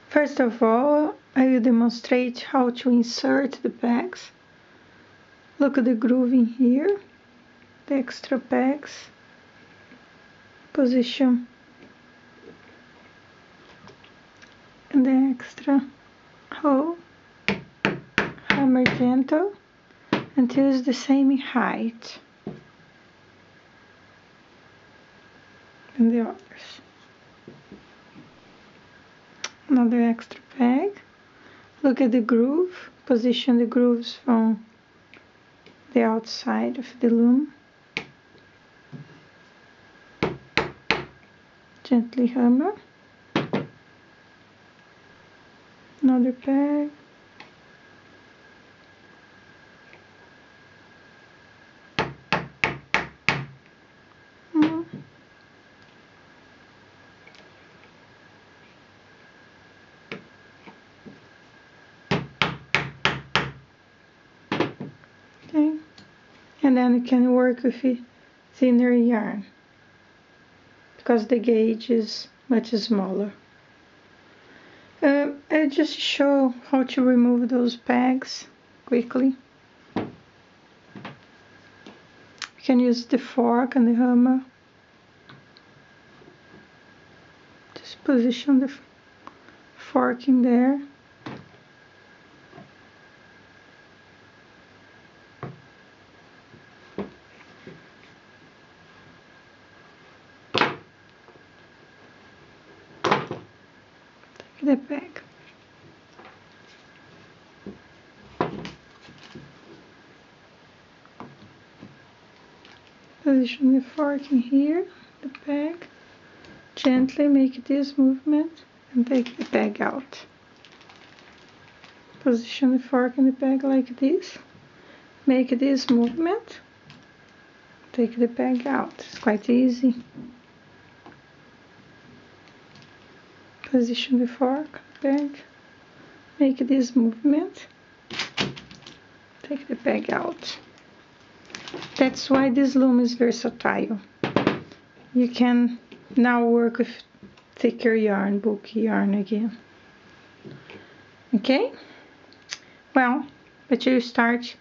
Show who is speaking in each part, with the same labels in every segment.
Speaker 1: First of all, I will demonstrate how to insert the pegs. Look at the grooving here, the extra pegs. Position and the extra hole, hammer gentle until it's the same height and the others. Another extra peg. Look at the groove, position the grooves from the outside of the loom. Gently hammer. Another peg. Okay, and then you can work with a thinner yarn because the gauge is much smaller. I'll just show how to remove those pegs quickly. You can use the fork and the hammer. Just position the fork in there. Take the peg. Position the fork in here, the peg. Gently make this movement and take the peg out. Position the fork in the peg like this. Make this movement. Take the peg out. It's quite easy. Position the fork, peg. Make this movement. Take the peg out. That's why this loom is versatile. You can now work with thicker yarn, bulky yarn again. Okay? Well, but you start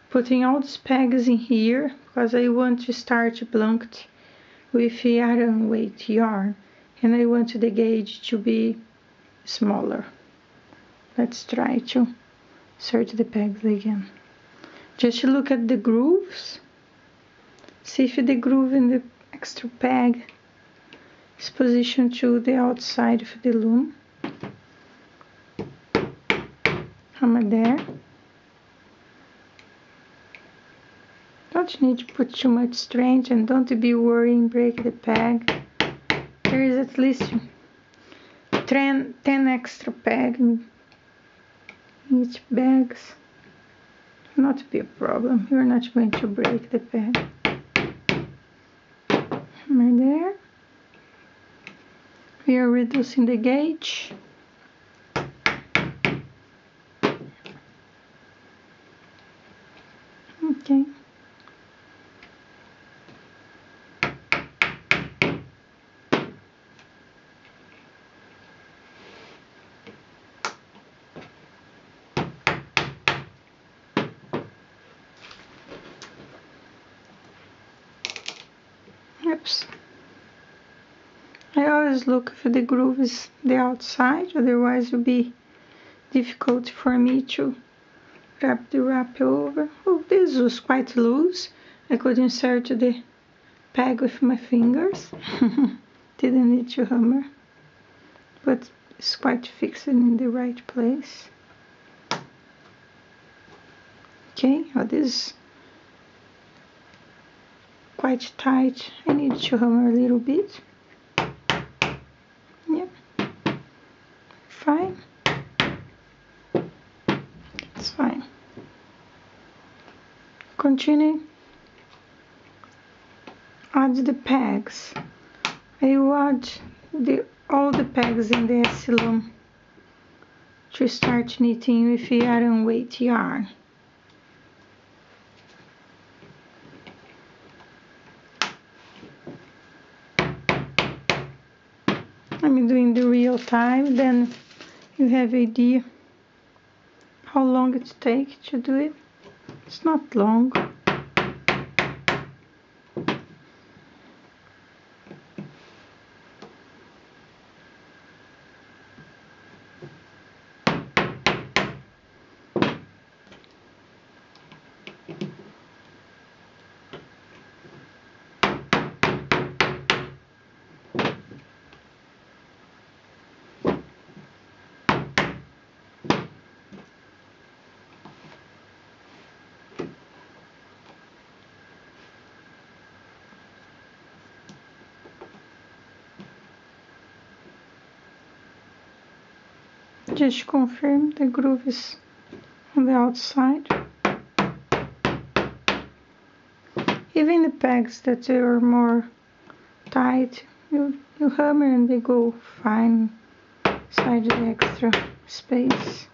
Speaker 1: putting all these pegs in here because I want to start blunt with iron weight yarn and I want the gauge to be smaller. Let's try to insert the pegs again. Just look at the grooves. See if the groove in the extra peg is positioned to the outside of the loom. Hammer there. Don't need to put too much strength and don't be worrying break the peg. There is at least 10 extra pegs in each bags. Not be a problem. You're not going to break the peg. Hammer there. We are reducing the gauge. Okay. Oops. I always look if the groove is the outside, otherwise it will be difficult for me to wrap the wrap over. Oh, this was quite loose. I could insert the peg with my fingers. Didn't need to hammer, but it's quite fixed in the right place. Okay, oh, this is quite tight. I need to hammer a little bit. Yeah, fine. It's fine. Continue. Add the pegs. I will add all the pegs in the loom to start knitting with iron weight yarn. I'm doing the real time, then you have idea how long it takes to do it. It's not long. Just confirm the groove is on the outside. Even the pegs that are more tight, you hammer and they go fine inside the extra space.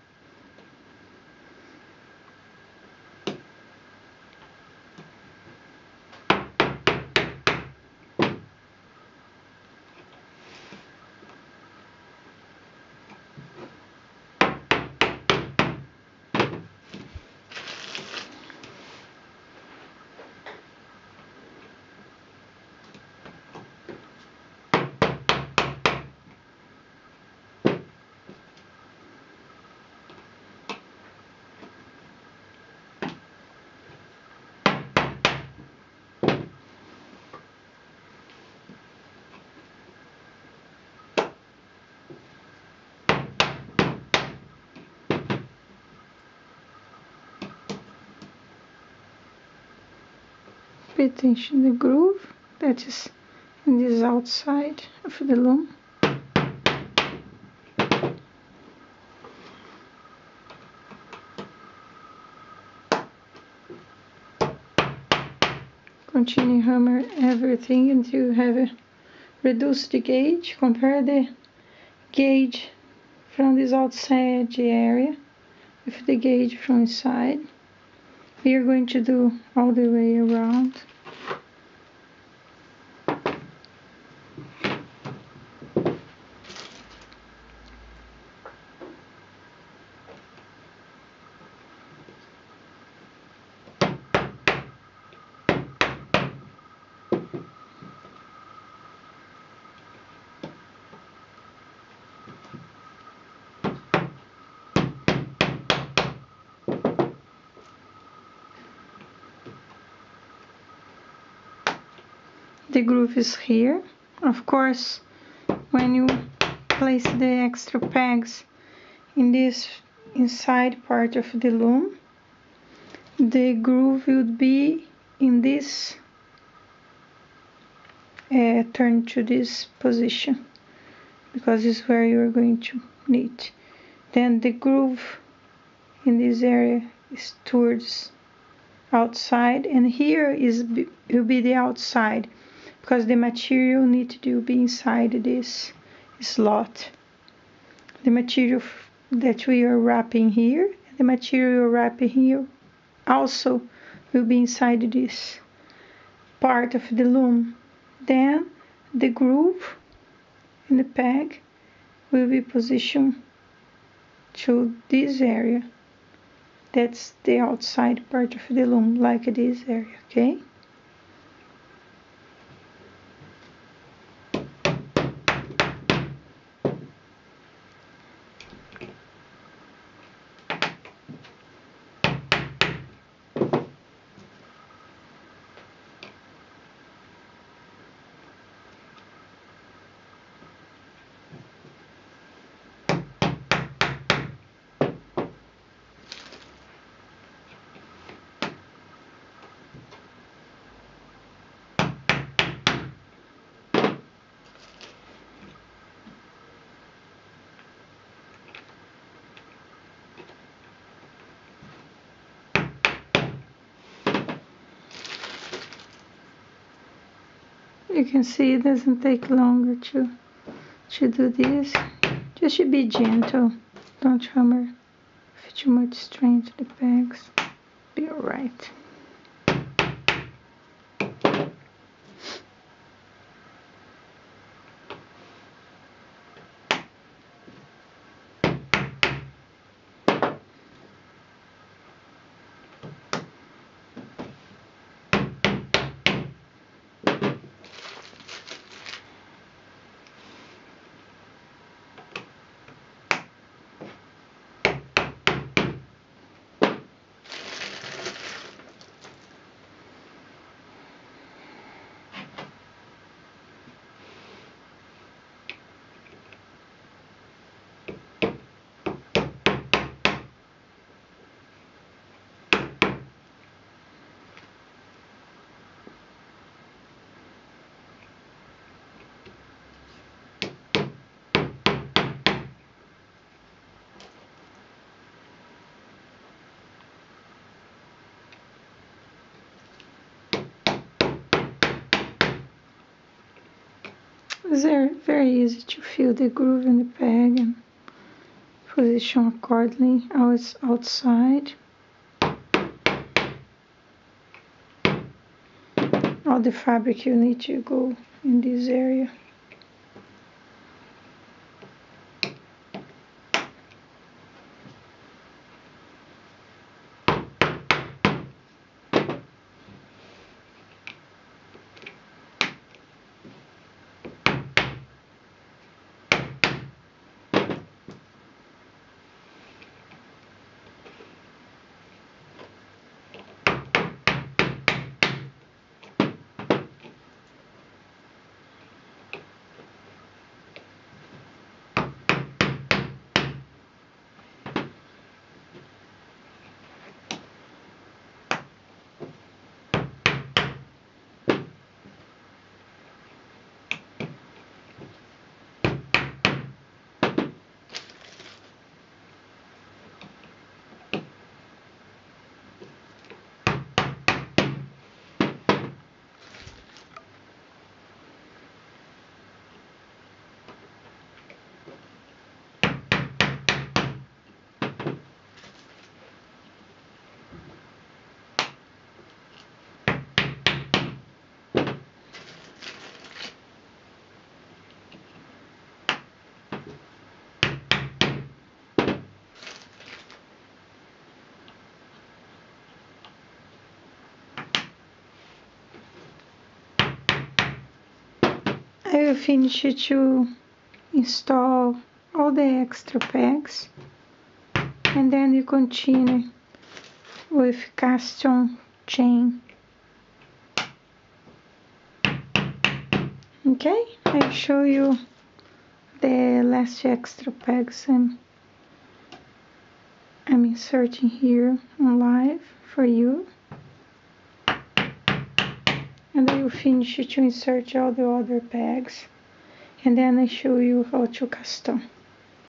Speaker 1: Pay attention to the groove that is in this outside of the loom. Continue hammer everything until you have reduced the gauge. Compare the gauge from this outside area with the gauge from inside. We are going to do all the way around. The groove is here. Of course, when you place the extra pegs in this inside part of the loom, the groove would be in this, turn to this position, because this is where you're going to knit. Then the groove in this area is towards outside, and here will be the outside, because the material needs to be inside this slot. The material that we are wrapping here, the material wrapping here also will be inside this part of the loom. Then the groove in the peg will be positioned to this area. That's the outside part of the loom, like this area, okay? You can see it doesn't take longer to do this. Just should be gentle. Don't hammer with too much strength to the pegs. Be alright. It's very easy to feel the groove in the peg and position accordingly outside. All the fabric you need to go in this area. I will finish to install all the extra pegs, and then you continue with cast on chain. Okay, I'll show you the last extra pegs I'm inserting here on live for you. And I will finish to insert all the other pegs, and then I show you how to cast on.